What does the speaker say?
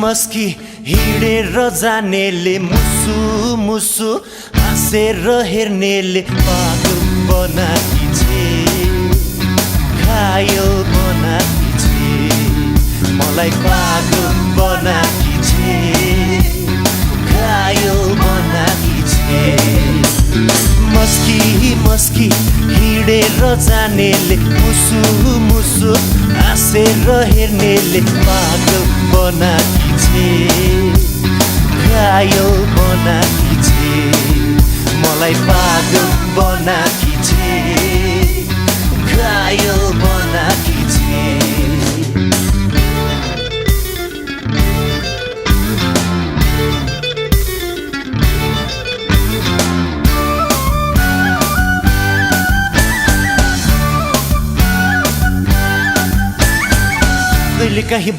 मस्की हिँडेर जानेले मुसु मुसु हाँसेर हेर्नेले पागल बनाकी छे घायल बनाकी छे मलाई पागल बनाकी छे घायल बनाकी छे मस्की मस्की हिँडेर जानेले मुसु मुसु हाँसेर हेर्नेले पागल बनाकी छे घायल बनाकी छे मलाई पागल बनाकी छे घायल बनाकी छे कहिले काहीँ